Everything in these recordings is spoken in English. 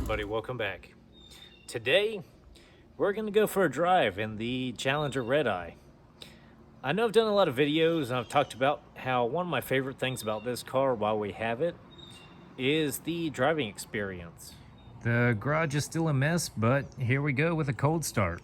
everybody, welcome back. Today, we're going to go for a drive in the Challenger Redeye. I know I've done a lot of videos and I've talked about how one of my favorite things about this car while we have it is the driving experience. The garage is still a mess, but here we go with a cold start.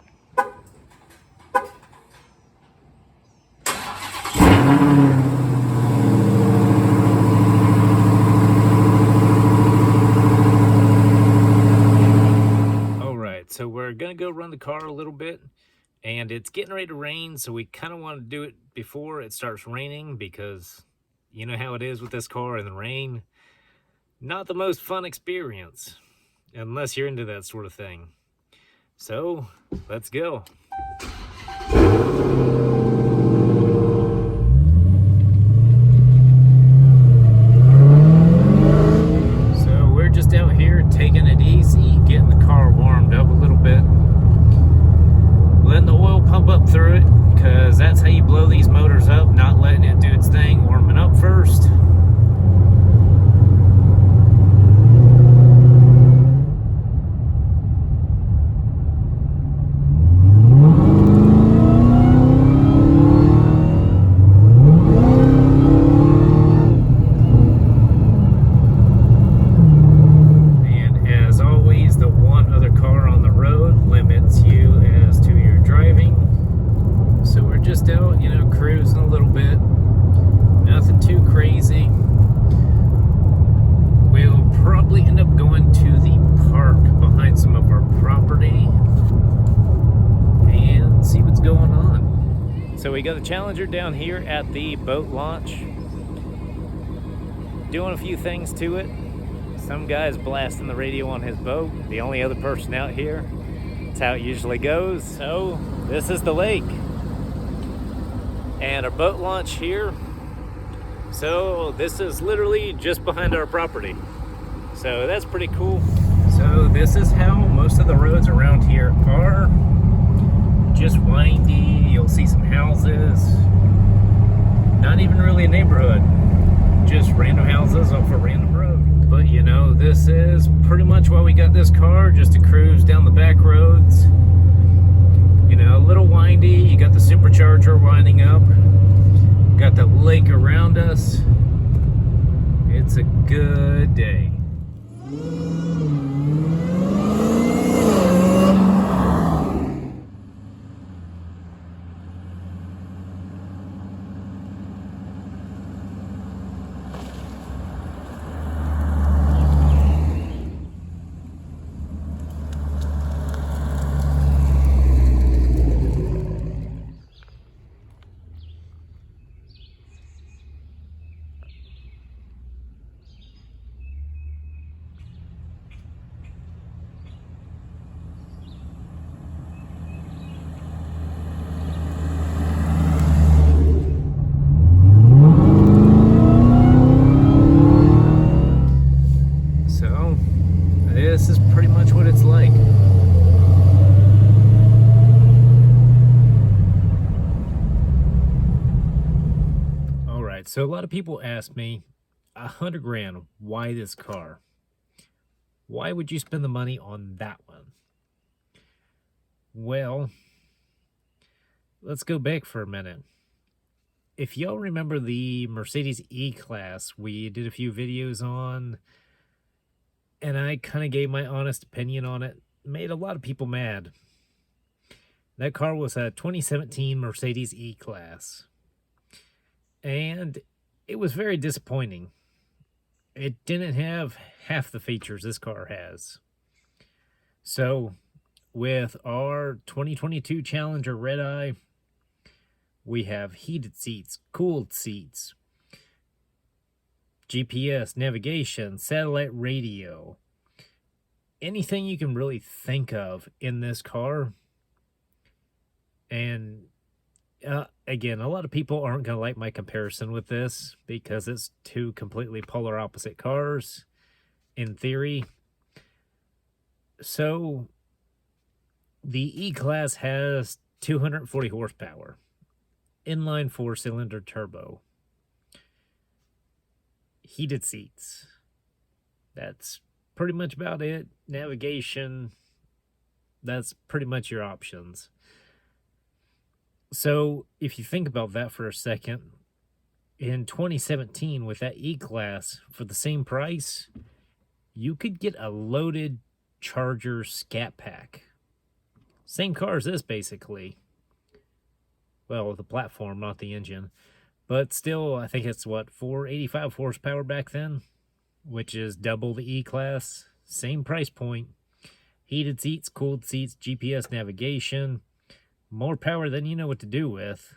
So we're gonna go run the car a little bit, and it's getting ready to rain, so we kind of want to do it before it starts raining, because you know how it is with this car in the rain. Not the most fun experience unless you're into that sort of thing. So let's go. So we're just out here taking it easy, getting the car warmed up a little bit, letting the oil pump up through it, because that's how you blow these motors up, not letting it do its thing, warming up first. Just out, you know, cruising a little bit, nothing too crazy. We'll probably end up going to the park behind some of our property and see what's going on. So we got the Challenger down here at the boat launch, doing a few things to it. Some guy's blasting the radio on his boat, the only other person out here. That's how it usually goes. So this is the lake and our boat launch here. So this is literally just behind our property, so that's pretty cool. So this is how most of the roads around here are, just windy. You'll see some houses, not even really a neighborhood, just random houses off a random road. But you know, this is pretty much why we got this car, just to cruise down the back roads. You know, a little windy, you got the supercharger winding up, got the lake around us. It's a good day. This is pretty much what it's like. All right, so a lot of people ask me, 100 grand, why this car? Why would you spend the money on that one? Well, let's go back for a minute. If y'all remember the Mercedes E-Class we did a few videos on, and I kind of gave my honest opinion on it, made a lot of people mad. That car was a 2017 Mercedes E-Class, and it was very disappointing. It didn't have half the features this car has. So with our 2022 Challenger Redeye, we have heated seats, cooled seats, GPS, navigation, satellite radio, anything you can really think of in this car. And again, a lot of people aren't going to like my comparison with this, because it's two completely polar opposite cars in theory. So the E-Class has 240 horsepower, inline 4-cylinder turbo, heated seats. That's pretty much about it. Navigation, that's pretty much your options. So if you think about that for a second, in 2017 with that E-Class for the same price, you could get a loaded Charger Scat Pack. Same car as this, basically. Well, the platform, not the engine. But still, I think it's, what, 485 horsepower back then? Which is double the E-Class. Same price point. Heated seats, cooled seats, GPS navigation. More power than you know what to do with.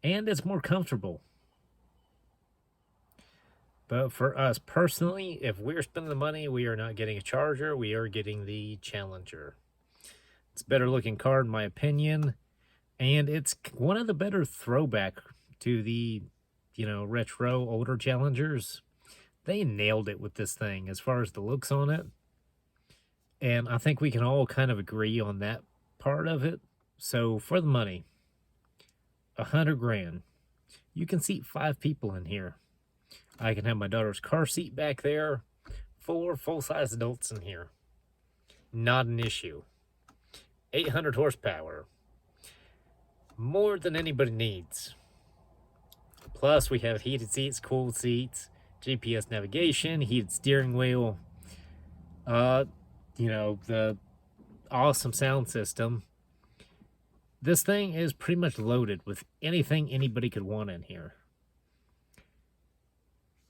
And it's more comfortable. But for us personally, if we're spending the money, we are not getting a Charger. We are getting the Challenger. It's a better looking car in my opinion. And it's one of the better throwback to the, retro older Challengers. They nailed it with this thing as far as the looks on it. And I think we can all kind of agree on that part of it. So for the money, $100,000, you can seat 5 people in here. I can have my daughter's car seat back there. 4 full-size adults in here. Not an issue. 800 horsepower. More than anybody needs. Plus, we have heated seats, cooled seats, GPS navigation, heated steering wheel. The awesome sound system. This thing is pretty much loaded with anything anybody could want in here.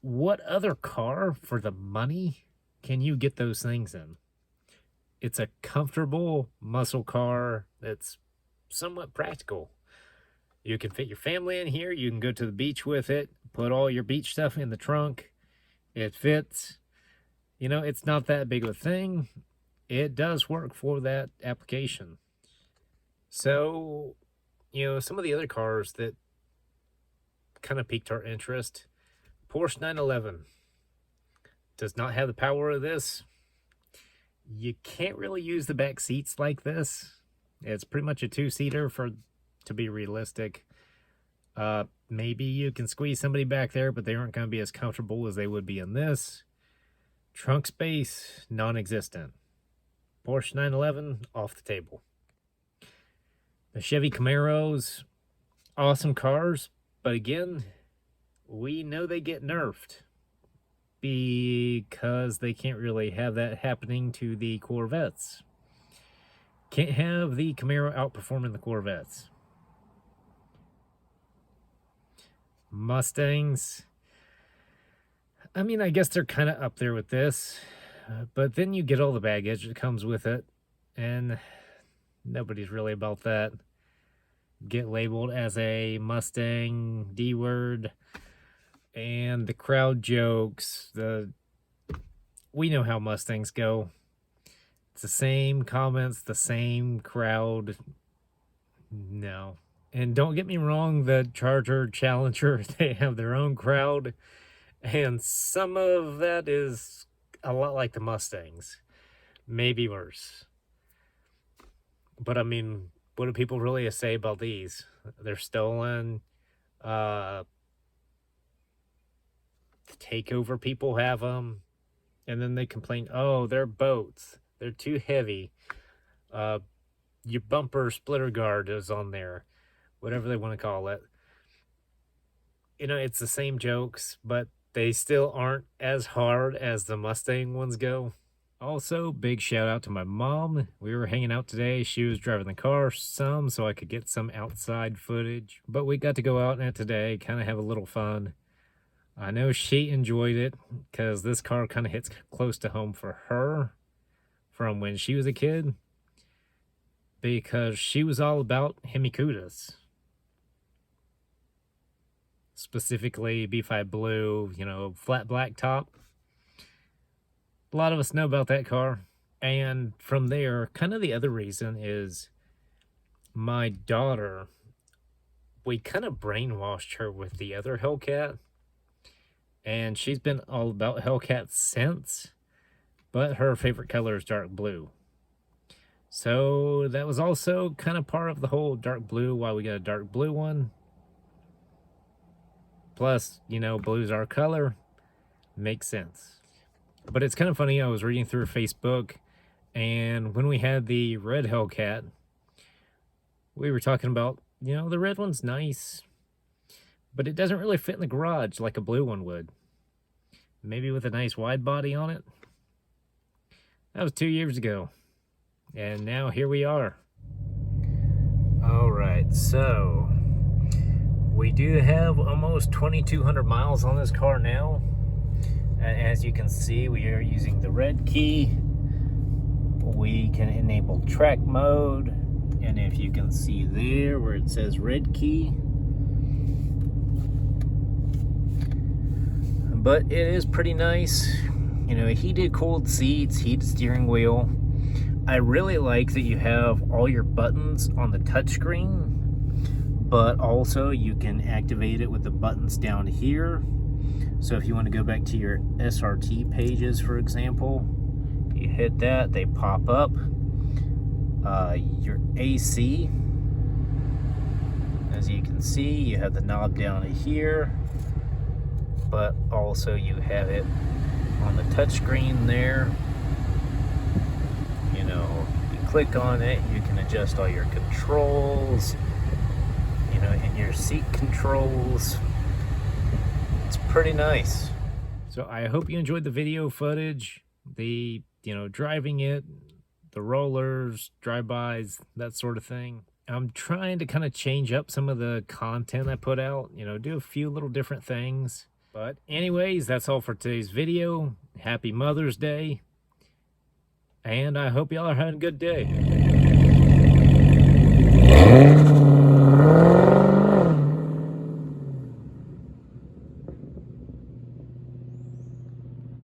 What other car for the money can you get those things in? It's a comfortable muscle car that's somewhat practical. You can fit your family in here. You can go to the beach with it. Put all your beach stuff in the trunk. It fits. It's not that big of a thing. It does work for that application. So, some of the other cars that kind of piqued our interest. Porsche 911 does not have the power of this. You can't really use the back seats like this. It's pretty much a 2-seater to be realistic. Maybe you can squeeze somebody back there, but they aren't going to be as comfortable as they would be in this. Trunk space, non-existent. Porsche 911, off the table. The Chevy Camaros, awesome cars, but again, we know they get nerfed because they can't really have that happening to the Corvettes. Can't have the Camaro outperforming the Corvettes. Mustangs, I mean, I guess they're kind of up there with this, but then you get all the baggage that comes with it, and nobody's really about that. Get labeled as a Mustang D-word, and the crowd jokes. We know how Mustangs go. It's the same comments, the same crowd. No. And don't get me wrong, the Charger, Challenger, they have their own crowd. And some of that is a lot like the Mustangs. Maybe worse. But I mean, what do people really say about these? They're stolen. Takeover people have them. And then they complain, oh, they're boats. They're too heavy. Your bumper splitter guard is on there. Whatever they want to call it. It's the same jokes, but they still aren't as hard as the Mustang ones go. Also, big shout out to my mom. We were hanging out today. She was driving the car some so I could get some outside footage. But we got to go out in it today, kind of have a little fun. I know she enjoyed it because this car kind of hits close to home for her from when she was a kid. Because she was all about Hemikutas. Specifically B5 Blue, flat black top. A lot of us know about that car. And from there, kind of the other reason is my daughter, we kind of brainwashed her with the other Hellcat. And she's been all about Hellcat since. But her favorite color is dark blue. So that was also kind of part of the whole dark blue, why we got a dark blue one. Plus, blue's our color. Makes sense. But it's kind of funny, I was reading through Facebook, and when we had the red Hellcat, we were talking about, the red one's nice, but it doesn't really fit in the garage like a blue one would. Maybe with a nice wide body on it. That was 2 years ago. And now here we are. All right, so we do have almost 2,200 miles on this car now. And as you can see, we are using the red key. We can enable track mode. And if you can see there where it says red key. But it is pretty nice. Heated cooled seats, heated steering wheel. I really like that you have all your buttons on the touchscreen, but also you can activate it with the buttons down here. So if you want to go back to your SRT pages, for example, you hit that, they pop up. Your AC, as you can see, you have the knob down here, but also you have it on the touchscreen there. You click on it, you can adjust all your controls, and your seat controls. It's pretty nice. So I hope you enjoyed the video footage, the, driving it, the rollers, drive-bys, that sort of thing. I'm trying to kind of change up some of the content I put out, do a few little different things. But anyways, that's all for today's video. Happy Mother's Day. And I hope y'all are having a good day.